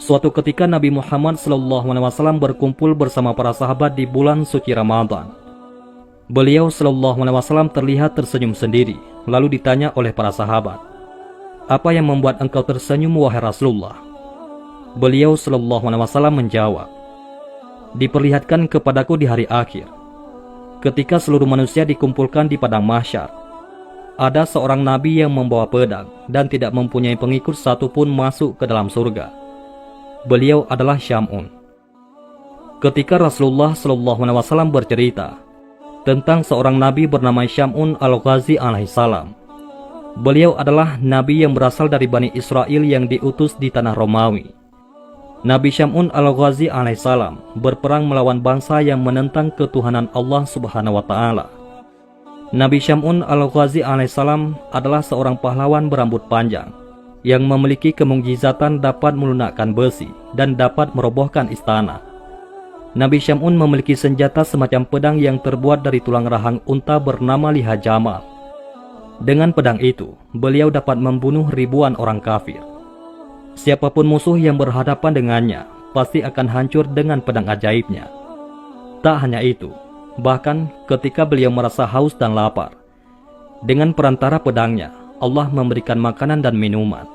Suatu ketika Nabi Muhammad SAW berkumpul bersama para sahabat di bulan suci Ramadan. Beliau SAW terlihat tersenyum sendiri, lalu ditanya oleh para sahabat, "Apa yang membuat engkau tersenyum, wahai Rasulullah?" Beliau SAW menjawab, "Diperlihatkan kepadaku di hari akhir, ketika seluruh manusia dikumpulkan di padang mahsyar, ada seorang nabi yang membawa pedang dan tidak mempunyai pengikut satupun masuk ke dalam surga. Beliau adalah Syam'un." Ketika Rasulullah SAW bercerita tentang seorang nabi bernama Syam'un al-Ghazi alaihissalam, beliau adalah nabi yang berasal dari Bani Israel yang diutus di tanah Romawi. Nabi Syam'un al-Ghazi alaihissalam berperang melawan bangsa yang menentang ketuhanan Allah Subhanahu wa Ta'ala. Nabi Syam'un al-Ghazi alaihissalam adalah seorang pahlawan berambut panjang yang memiliki kemukjizatan dapat melunakkan besi dan dapat merobohkan istana. Nabi Syam'un memiliki senjata semacam pedang yang terbuat dari tulang rahang unta bernama liha jamal. Dengan pedang itu, beliau dapat membunuh ribuan orang kafir. Siapapun musuh yang berhadapan dengannya pasti akan hancur dengan pedang ajaibnya. Tak hanya itu, bahkan ketika beliau merasa haus dan lapar, dengan perantara pedangnya, Allah memberikan makanan dan minuman.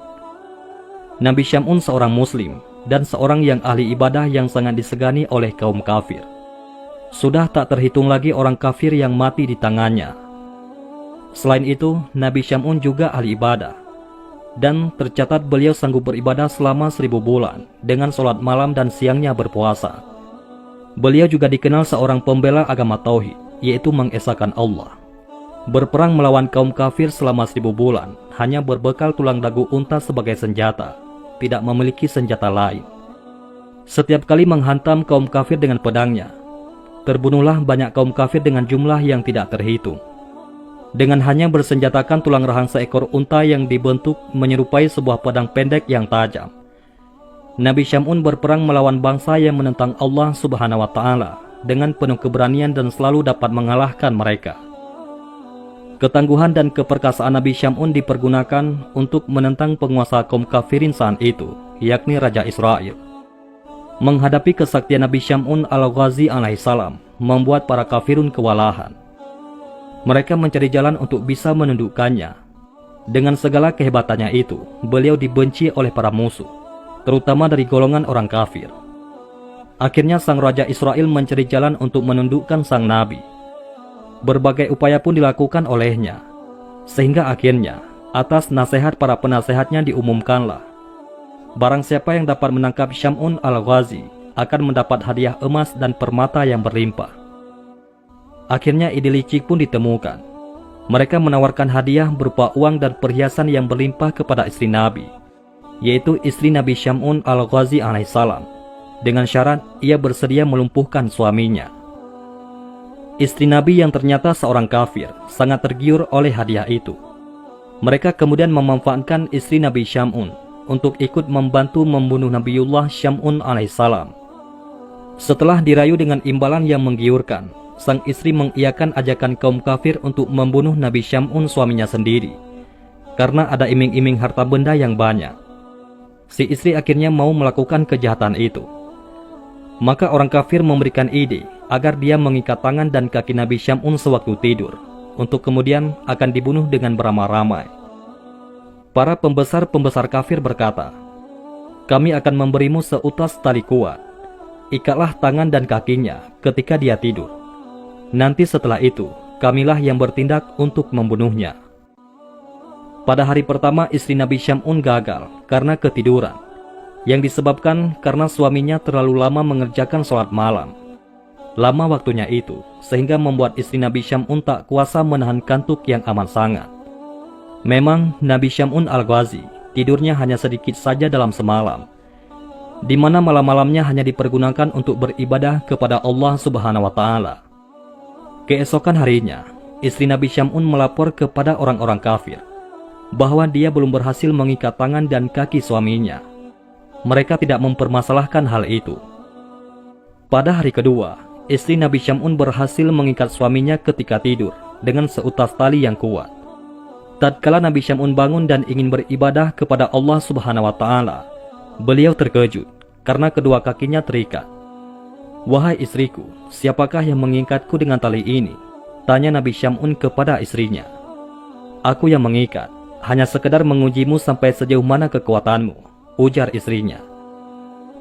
Nabi Syam'un seorang muslim dan seorang yang ahli ibadah yang sangat disegani oleh kaum kafir. Sudah tak terhitung lagi orang kafir yang mati di tangannya. Selain itu, Nabi Syam'un juga ahli ibadah, dan tercatat beliau sanggup beribadah selama 1000 bulan dengan sholat malam dan siangnya berpuasa. Beliau juga dikenal seorang pembela agama tauhid, yaitu mengesahkan Allah. Berperang melawan kaum kafir selama 1000 bulan hanya berbekal tulang dagu unta sebagai senjata, tidak memiliki senjata lain. Setiap kali menghantam kaum kafir dengan pedangnya, terbunuhlah banyak kaum kafir dengan jumlah yang tidak terhitung. Dengan hanya bersenjatakan tulang rahang seekor unta yang dibentuk menyerupai sebuah pedang pendek yang tajam, Nabi Syam'un berperang melawan bangsa yang menentang Allah Subhanahu wa Ta'ala dengan penuh keberanian dan selalu dapat mengalahkan mereka. Ketangguhan dan keperkasaan Nabi Syam'un dipergunakan untuk menentang penguasa kaum kafirin saat itu, yakni Raja Israel. Menghadapi kesaktian Nabi Syam'un al-Ghazi alaihissalam membuat para kafirun kewalahan. Mereka mencari jalan untuk bisa menundukkannya. Dengan segala kehebatannya itu, beliau dibenci oleh para musuh, terutama dari golongan orang kafir. Akhirnya sang Raja Israel mencari jalan untuk menundukkan sang Nabi. Berbagai upaya pun dilakukan olehnya, sehingga akhirnya atas nasihat para penasehatnya diumumkanlah, barang siapa yang dapat menangkap Syam'un al-Ghazi akan mendapat hadiah emas dan permata yang berlimpah. Akhirnya ide licik pun ditemukan. Mereka menawarkan hadiah berupa uang dan perhiasan yang berlimpah kepada istri Nabi, yaitu istri Nabi Syam'un al-Ghazi alaihissalam, dengan syarat ia bersedia melumpuhkan suaminya. Istri Nabi yang ternyata seorang kafir sangat tergiur oleh hadiah itu. Mereka kemudian memanfaatkan istri Nabi Syam'un untuk ikut membantu membunuh Nabiullah Syam'un alaihissalam. Setelah dirayu dengan imbalan yang menggiurkan, sang istri mengiyakan ajakan kaum kafir untuk membunuh Nabi Syam'un suaminya sendiri, karena ada iming-iming harta benda yang banyak. Si istri akhirnya mau melakukan kejahatan itu. Maka orang kafir memberikan ide agar dia mengikat tangan dan kaki Nabi Syam'un sewaktu tidur, untuk kemudian akan dibunuh dengan beramai-ramai. Para pembesar-pembesar kafir berkata, "Kami akan memberimu seutas tali kuat. Ikatlah tangan dan kakinya ketika dia tidur. Nanti setelah itu, kamilah yang bertindak untuk membunuhnya." Pada hari pertama istri Nabi Syam'un gagal karena ketiduran, yang disebabkan karena suaminya terlalu lama mengerjakan sholat malam. Lama waktunya itu, sehingga membuat istri Nabi Syam'un tak kuasa menahan kantuk yang amat sangat. Memang Nabi Syam'un al-Ghazi tidurnya hanya sedikit saja dalam semalam, di mana malam-malamnya hanya dipergunakan untuk beribadah kepada Allah Subhanahu wa Ta'ala. Keesokan harinya, istri Nabi Syam'un melapor kepada orang-orang kafir bahwa dia belum berhasil mengikat tangan dan kaki suaminya. Mereka tidak mempermasalahkan hal itu. Pada hari kedua, istri Nabi Syam'un berhasil mengikat suaminya ketika tidur dengan seutas tali yang kuat. Tatkala Nabi Syam'un bangun dan ingin beribadah kepada Allah Subhanahu wa Ta'ala, beliau terkejut karena kedua kakinya terikat. "Wahai istriku, siapakah yang mengikatku dengan tali ini?" tanya Nabi Syam'un kepada istrinya. "Aku yang mengikat, hanya sekedar mengujimu sampai sejauh mana kekuatanmu," ujar istrinya.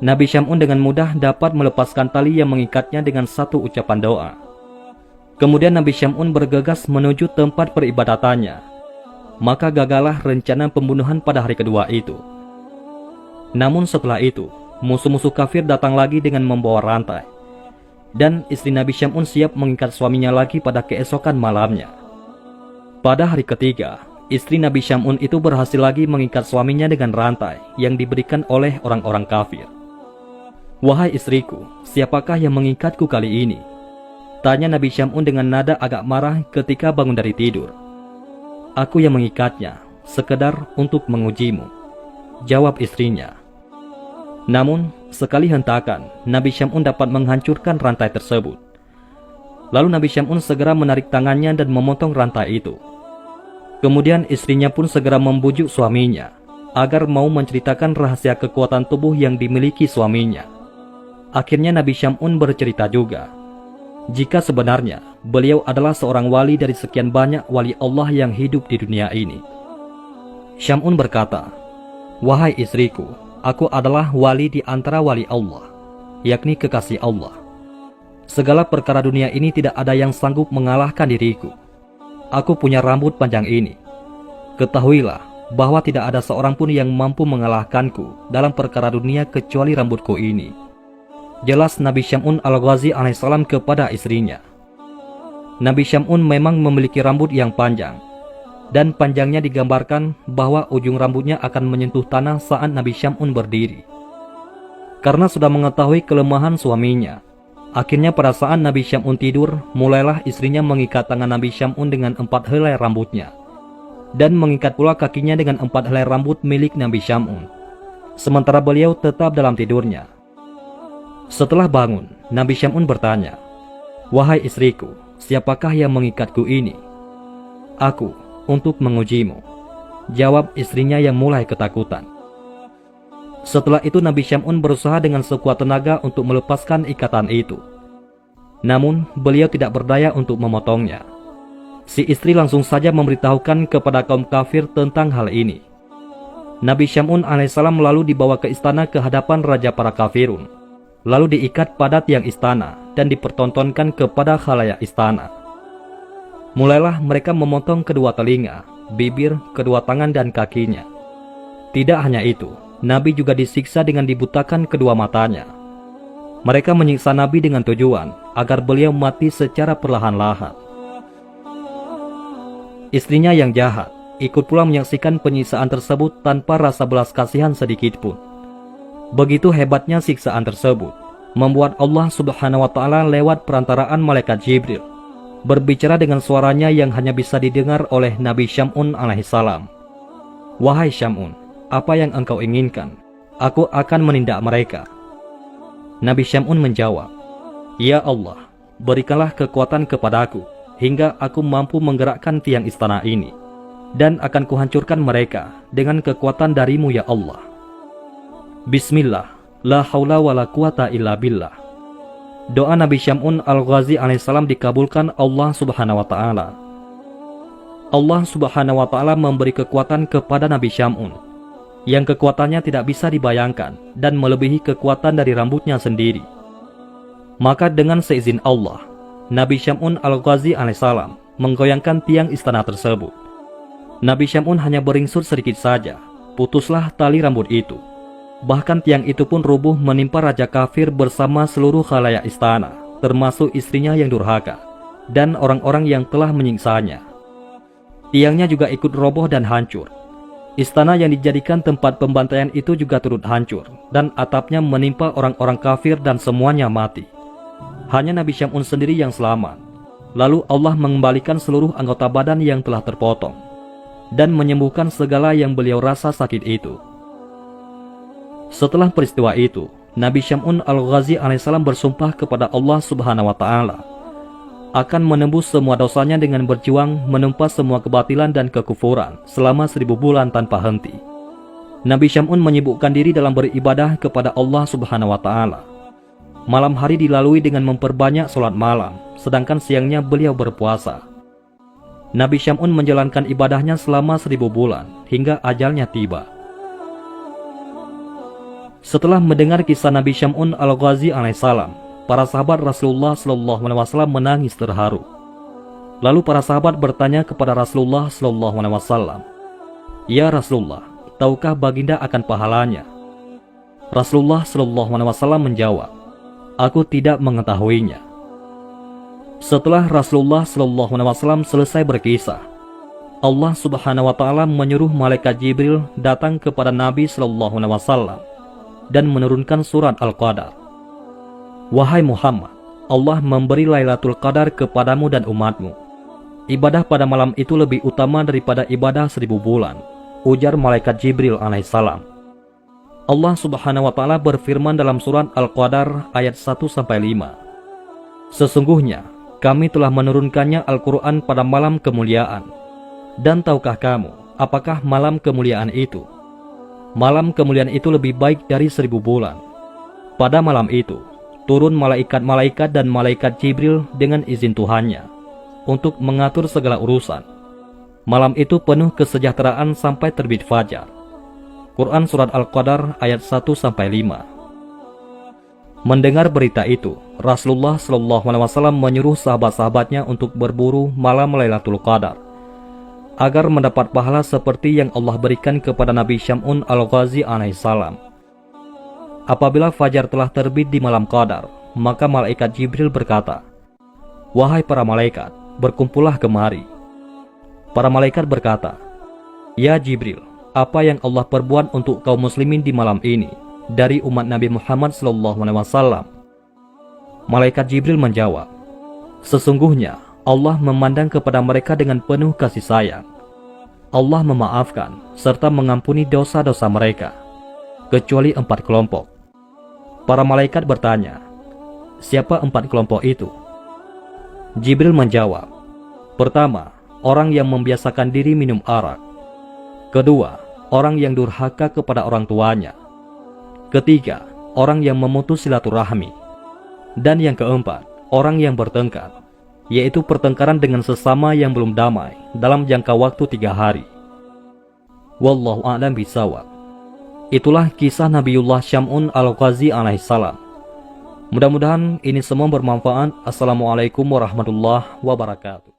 Nabi Syam'un dengan mudah dapat melepaskan tali yang mengikatnya dengan satu ucapan doa. Kemudian Nabi Syam'un bergegas menuju tempat peribadatannya. Maka gagallah rencana pembunuhan pada hari kedua itu. Namun setelah itu, musuh-musuh kafir datang lagi dengan membawa rantai. Dan istri Nabi Syam'un siap mengikat suaminya lagi pada keesokan malamnya. Pada hari ketiga, istri Nabi Syam'un itu berhasil lagi mengikat suaminya dengan rantai yang diberikan oleh orang-orang kafir. "Wahai istriku, siapakah yang mengikatku kali ini?" tanya Nabi Syam'un dengan nada agak marah ketika bangun dari tidur. "Aku yang mengikatnya, sekedar untuk mengujimu," jawab istrinya. Namun, sekali hentakan, Nabi Syam'un dapat menghancurkan rantai tersebut. Lalu Nabi Syam'un segera menarik tangannya dan memotong rantai itu. Kemudian istrinya pun segera membujuk suaminya agar mau menceritakan rahasia kekuatan tubuh yang dimiliki suaminya. Akhirnya Nabi Syam'un bercerita juga, jika sebenarnya beliau adalah seorang wali dari sekian banyak wali Allah yang hidup di dunia ini. Syam'un berkata, "Wahai istriku, aku adalah wali di antara wali Allah, yakni kekasih Allah. Segala perkara dunia ini tidak ada yang sanggup mengalahkan diriku. Aku punya rambut panjang ini. Ketahuilah bahwa tidak ada seorang pun yang mampu mengalahkanku dalam perkara dunia kecuali rambutku ini." Jelas Nabi Syam'un al-Ghazi alaihissalam kepada istrinya. Nabi Syam'un memang memiliki rambut yang panjang, dan panjangnya digambarkan bahwa ujung rambutnya akan menyentuh tanah saat Nabi Syam'un berdiri. Karena sudah mengetahui kelemahan suaminya, akhirnya pada saat Nabi Syam'un tidur, mulailah istrinya mengikat tangan Nabi Syam'un dengan 4 helai rambutnya, dan mengikat pula kakinya dengan 4 helai rambut milik Nabi Syam'un, sementara beliau tetap dalam tidurnya. Setelah bangun, Nabi Syam'un bertanya, "Wahai istriku, siapakah yang mengikatku ini?" "Aku, untuk mengujimu," jawab istrinya yang mulai ketakutan. Setelah itu Nabi Syam'un berusaha dengan sekuat tenaga untuk melepaskan ikatan itu. Namun beliau tidak berdaya untuk memotongnya. Si istri langsung saja memberitahukan kepada kaum kafir tentang hal ini. Nabi Syam'un alaihissalam lalu dibawa ke istana ke hadapan raja para kafirun, lalu diikat pada tiang istana dan dipertontonkan kepada khalayak istana. Mulailah mereka memotong kedua telinga, bibir, kedua tangan dan kakinya. Tidak hanya itu, Nabi juga disiksa dengan dibutakan kedua matanya. Mereka menyiksa Nabi dengan tujuan agar beliau mati secara perlahan-lahan. Istrinya yang jahat ikut pula menyaksikan penyiksaan tersebut tanpa rasa belas kasihan sedikit pun. Begitu hebatnya siksaan tersebut, membuat Allah Subhanahu wa Ta'ala lewat perantaraan malaikat Jibril berbicara dengan suaranya yang hanya bisa didengar oleh Nabi Syam'un alaihissalam. "Wahai Syam'un, apa yang engkau inginkan? Aku akan menindak mereka." Nabi Syam'un menjawab, "Ya Allah, berikanlah kekuatan kepadaku hingga aku mampu menggerakkan tiang istana ini, dan akan kuhancurkan mereka dengan kekuatan darimu ya Allah. Bismillah, la haula wa la quwata illa billah." Doa Nabi Syam'un al-Ghazi alaihissalam dikabulkan Allah Subhanahu wa Ta'ala. Allah Subhanahu wa Ta'ala memberi kekuatan kepada Nabi Syam'un yang kekuatannya tidak bisa dibayangkan dan melebihi kekuatan dari rambutnya sendiri. Maka dengan seizin Allah, Nabi Syam'un al-Ghazi alaihissalam menggoyangkan tiang istana tersebut. Nabi Syam'un hanya beringsut sedikit saja, putuslah tali rambut itu. Bahkan tiang itu pun rubuh menimpa raja kafir bersama seluruh khalayak istana, termasuk istrinya yang durhaka dan orang-orang yang telah menyiksanya. Tiangnya juga ikut roboh dan hancur. Istana yang dijadikan tempat pembantaian itu juga turut hancur, dan atapnya menimpa orang-orang kafir dan semuanya mati. Hanya Nabi Syam'un sendiri yang selamat. Lalu Allah mengembalikan seluruh anggota badan yang telah terpotong dan menyembuhkan segala yang beliau rasa sakit itu. Setelah peristiwa itu, Nabi Syam'un al-Ghazi alaihissalam bersumpah kepada Allah Subhanahu wa Ta'ala akan menembus semua dosanya dengan berjuang menumpas semua kebatilan dan kekufuran selama 1000 bulan tanpa henti. Nabi Syam'un menyibukkan diri dalam beribadah kepada Allah Subhanahu wa Ta'ala. Malam hari dilalui dengan memperbanyak sholat malam, sedangkan siangnya beliau berpuasa. Nabi Syam'un menjalankan ibadahnya selama 1000 bulan hingga ajalnya tiba. Setelah mendengar kisah Nabi Syam'un al-Ghazi alaihissalam, para sahabat Rasulullah SAW menangis terharu. Lalu para sahabat bertanya kepada Rasulullah SAW, "Ya Rasulullah, tahukah baginda akan pahalanya?" Rasulullah SAW menjawab, "Aku tidak mengetahuinya." Setelah Rasulullah SAW selesai berkisah, Allah Subhanahu wa Ta'ala menyuruh malaikat Jibril datang kepada Nabi SAW dan menurunkan surat Al-Qadar. "Wahai Muhammad, Allah memberi Lailatul Qadar kepadamu dan umatmu. Ibadah pada malam itu lebih utama daripada ibadah 1000 bulan," ujar malaikat Jibril alaihissalam. Allah Subhanahu wa Ta'ala berfirman dalam surat Al-Qadar ayat 1-5, "Sesungguhnya kami telah menurunkannya Al-Quran pada malam kemuliaan. Dan tahukah kamu apakah malam kemuliaan itu? Malam kemuliaan itu lebih baik dari 1000 bulan. Pada malam itu turun malaikat-malaikat dan malaikat Jibril dengan izin Tuhannya untuk mengatur segala urusan. Malam itu penuh kesejahteraan sampai terbit fajar." Quran Surat Al-Qadar ayat 1-5. Mendengar berita itu, Rasulullah SAW menyuruh sahabat-sahabatnya untuk berburu malam Lailatul Qadar agar mendapat pahala seperti yang Allah berikan kepada Nabi Syam'un al-Ghazi alaihissalam. Apabila fajar telah terbit di malam Qadar, maka malaikat Jibril berkata, "Wahai para malaikat, berkumpullah kemari." Para malaikat berkata, "Ya Jibril, apa yang Allah perbuat untuk kaum muslimin di malam ini dari umat Nabi Muhammad SAW?" Malaikat Jibril menjawab, "Sesungguhnya Allah memandang kepada mereka dengan penuh kasih sayang. Allah memaafkan serta mengampuni dosa-dosa mereka, kecuali 4 kelompok." Para malaikat bertanya, "Siapa 4 kelompok itu?" Jibril menjawab, "Pertama, orang yang membiasakan diri minum arak. Kedua, orang yang durhaka kepada orang tuanya. Ketiga, orang yang memutus silaturahmi. Dan yang keempat, orang yang bertengkar, yaitu pertengkaran dengan sesama yang belum damai dalam jangka waktu 3 hari. Wallahu a'lam bishawab. Itulah kisah Nabiullah Syam'un al-Ghazi alaihissalam. Mudah-mudahan ini semua bermanfaat. Assalamualaikum warahmatullahi wabarakatuh.